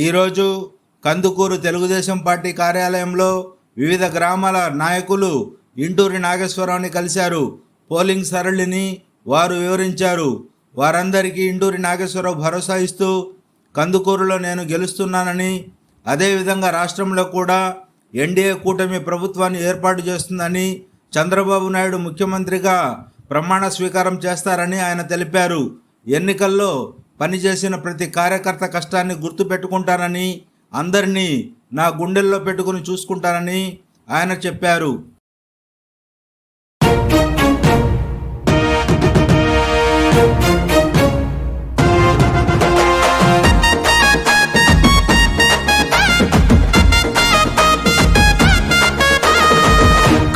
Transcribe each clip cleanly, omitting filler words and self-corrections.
ఈరోజు కందుకూరు తెలుగుదేశం పార్టీ కార్యాలయంలో వివిధ గ్రామాల నాయకులు ఇంటూరి నాగేశ్వరరావుని కలిశారు. పోలింగ్ సరళిని వారు వివరించారు. వారందరికీ ఇంటూరి నాగేశ్వరరావు భరోసా ఇస్తూ కందుకూరులో నేను గెలుస్తున్నానని, అదేవిధంగా రాష్ట్రంలో కూడా ఎన్డీఏ కూటమి ప్రభుత్వాన్ని ఏర్పాటు చేస్తుందని, చంద్రబాబు నాయుడు ముఖ్యమంత్రిగా ప్రమాణ స్వీకారం చేస్తారని ఆయన తెలిపారు. ఎన్నికల్లో పనిచేసిన ప్రతి కార్యకర్త కష్టాన్ని గుర్తుపెట్టుకుంటానని, అందరినీ నా గుండెల్లో పెట్టుకుని చూసుకుంటానని ఆయన చెప్పారు.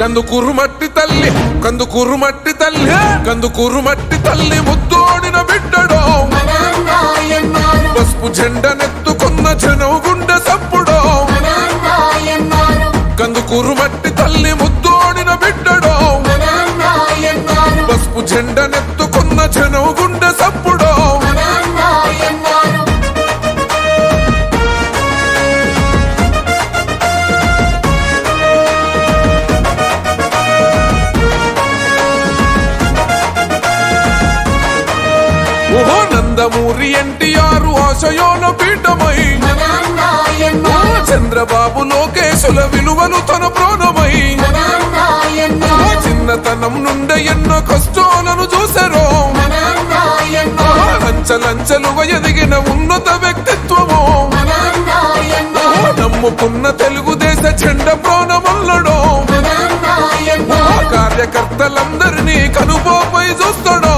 కందుకూరు మట్టి తల్లి, కందుకూరు మట్టి తల్లి, కందుకూరు మట్టి తల్లి ముద్దోడిన బిడ్డడో, పసుపు జెండనెత్తుకున్న జనం గుండె సప్పుడో. కందుకూరు మట్టి తల్లి ముద్దోడిన బిడ్డడో, పసుపు జెండనెత్తుకున్న జనం గుండె సప్పుడో. ఓహో నందమూరి ఎన్టీఆర్ ఆశయోల పీఠమై, చంద్రబాబు లోకేశుల విలువలు తన ప్రాణమై, చిన్నతనం నుండి ఎన్నో కష్టాలను చూసారో, అంచలంచలుగా ఎదిగిన ఉన్నత వ్యక్తిత్వము, నమ్ముకున్న తెలుగుదేశ జెండ ప్రాణమల్లడో, కార్యకర్తలందరినీ కనుపోపై చూస్తాడో.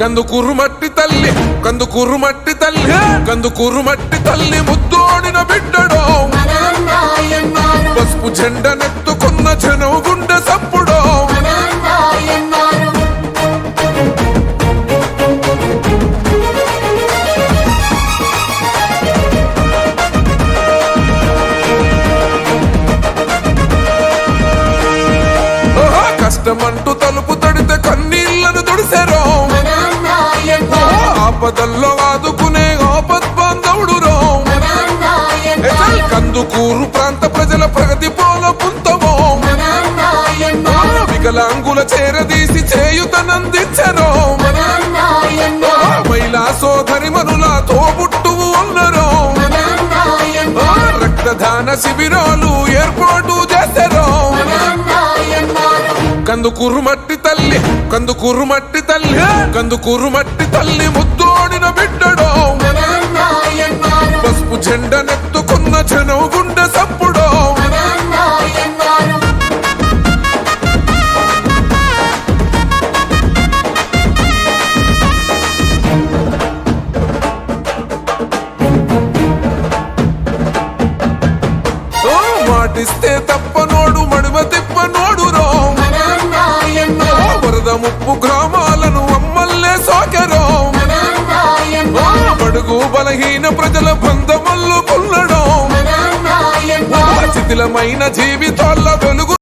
కందుకూరు మట్టి తల్లి, కందుకూరు మట్టి తల్లి, కందుకూరు మట్టి తల్లి ముద్దోడిన బిడ్డడో, పసుపు జెండనెత్తుకున్న జనం గుండె సప్పుడో. కష్టమంటూ తలుపు తడితే కన్నీళ్లను తుడిసారో, ఆపదల్లో ఆదుకునే ఆపద్బాంధవుడురో. కందుకూరు ప్రాంత ప్రజల ప్రగతి పోల పుంతమో, వికలాంగుల చేరదీసి చేయుతనందించరో, మహిళా సోదరి మనుల తోబుట్టువు అన్నరో, రక్తదాన శిబిరాలు ఏర్పాటు చేశారో. కందుకూరు మట్టి తల్లి, కందుకూరు మట్టి తల్లి, కందుకూరు మట్టి తల్లి ముద్దోడిన బిడ్డడో, పసుపు జెండనెత్తుకున్న జనం గుండె సప్పుడో. మాటిస్తే తప్పనోడు మడిమ తిప్పనోడురో, వరద ముప్పు గ్రామాలను అమ్మల్లే సోకెరో, బడుగు బలహీన ప్రజల బంధమల్లు కొల్లడో, శిథిలమైన జీవితాల వెలుగు.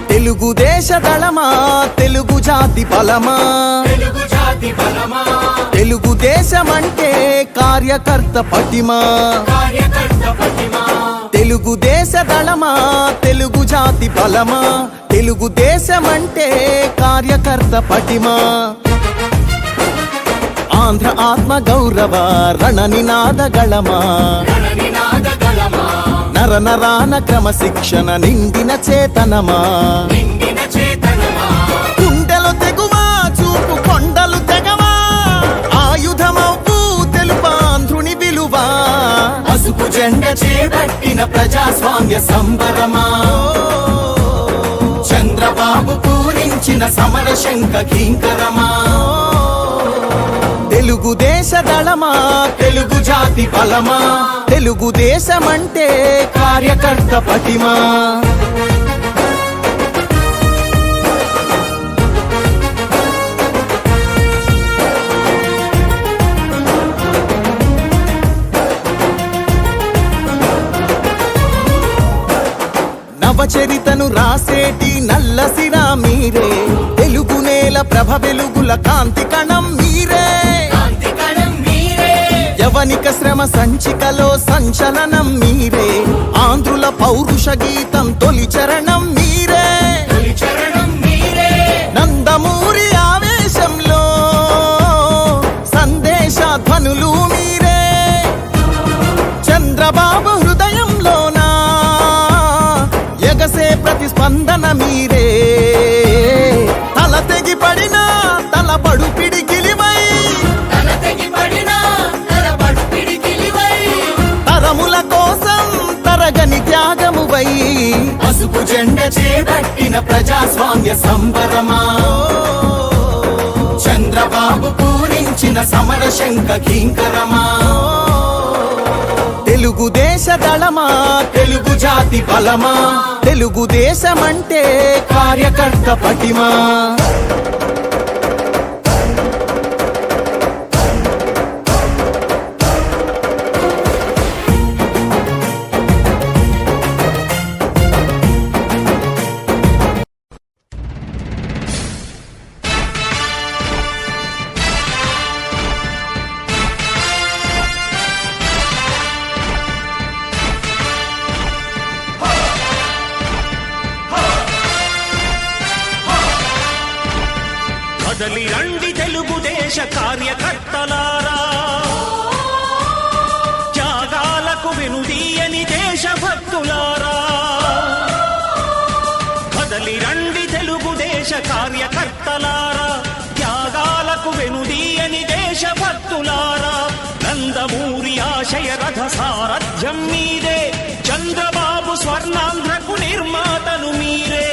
తెలుగుదేశ దళమా, తెలుగు జాతి బలమా, తెలుగుదేశమంటే కార్యకర్త పటిమా. తెలుగుదేశ దళమా, తెలుగు జాతి బలమా, తెలుగుదేశమంటే కార్యకర్త పటిమా. ఆంధ్ర ఆత్మ గౌరవ రణ నినాద గళమా, నర నరాన క్రమశిక్షణ నిండిన చేతనమా. గుండెలు తెగువా, చూపు కొండలు తెగవా, ఆయుధమవ్వు తెలుపాంధ్రుని విలువా. పసుపు జెండ చేపట్టిన ప్రజాస్వామ్య సంబరమా, చంద్రబాబు పూరించిన సమర శంఖ కింకరమా. తెలుగుదేశ దళమా తెలుగు జాతి బలమా తెలుగుదేశమంటే కార్యకర్త పటిమా నవచరితను రాసేటి నల్లసిరా మీరే తెలుగు నేల ప్రభ వెలుగుల కాంతి కణం మీరే యవనిక శ్రమ సంచికలో సంచలనం మీరే ఆంధ్రుల పౌరుష గీతం తొలి చరణం మీరే నందమూరి ఆవేశంలో సందేశ ధ్వనులు మీరే చంద్రబాబు హృదయంలోనా ఎగసే ప్రతిస్పందన మీరే తల తెగి పడినా తలపడు పిడికిలివై తరముల కోసం తరగని త్యాగమువై పసుపు జెండ చేపట్టిన ప్రజాస్వామ్య సంబరమా చంద్రబాబు పూరించిన సమర శంఖ కింకరమా తెలుగుదేశ దళమా తెలుగు జాతి బలమా తెలుగుదేశమంటే కార్యకర్త పటిమా కదలి రండి తెలుగుదేశ కార్యకర్తలారా త్యాగాలకు వెనుదీయని దేశభక్తులారా కదలి రండి తెలుగుదేశ కార్యకర్తలారా త్యాగాలకు వెనుదీయని దేశభక్తులారా నందమూరి ఆశయ రథ సారథ్యం మీదే చంద్రబాబు స్వర్ణాంధ్రకు నిర్మాతను మీరే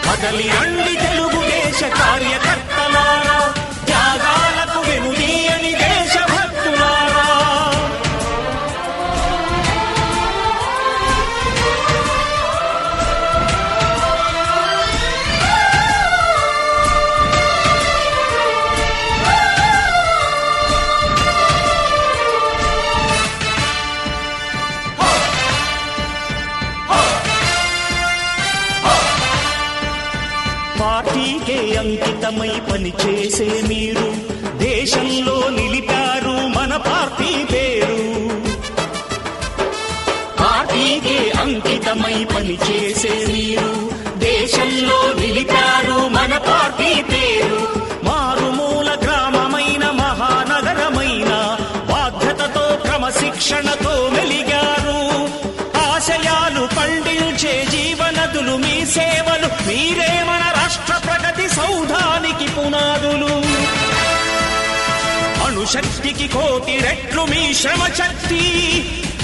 కదలి రండి తెలుగుదేశ కార్యకర్తలారా త్యాగాలకు వెనుదీయని దేశభక్తులారా పార్టీకే అంకితమై పనిచేసే మీరు దేశంలో నిలిపారు మన పార్టీ పేరు పార్టీకే అంకితమై పనిచేసే మీరు దేశంలో నిలిపారు మన పార్టీ పేరు మారుమూల గ్రామమైన మహానగరమైన బాధ్యతతో క్రమశిక్షణతో మెలిగారు ఆశయాలు పండించే జీవనదులు మీ సేవలు మీరే మన రాష్ట్ర ప్రగతి సౌధానికి పునాదులు అణుశక్తికి కోటి రెట్లు మీ శ్రమ శక్తి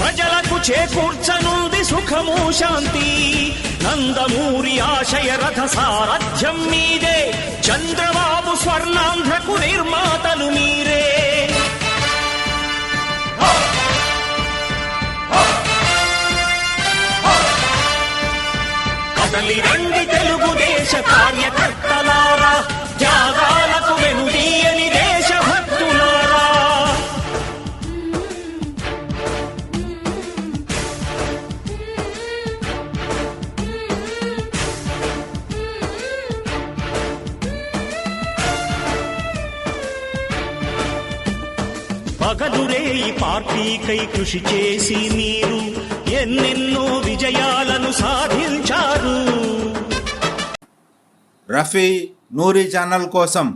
ప్రజలకు చేకూర్చనుంది సుఖము శాంతి నందమూరి ఆశయ రథ సారథ్యం మీదే చంద్రబాబు స్వర్ణాంధ్రకు నిర్మాతలు మీరే కదలి రండి తెలుగుదేశ కార్యకర్తలారా త్యాగాలకు వెనుదీయని దేశభక్తులారా పగలురే ఈ పార్టీకై కృషి చేసి మీరు ఎన్నెన్నో విజయాలను సాధించారు. రఫీ నూరి ఛానల్ కోసం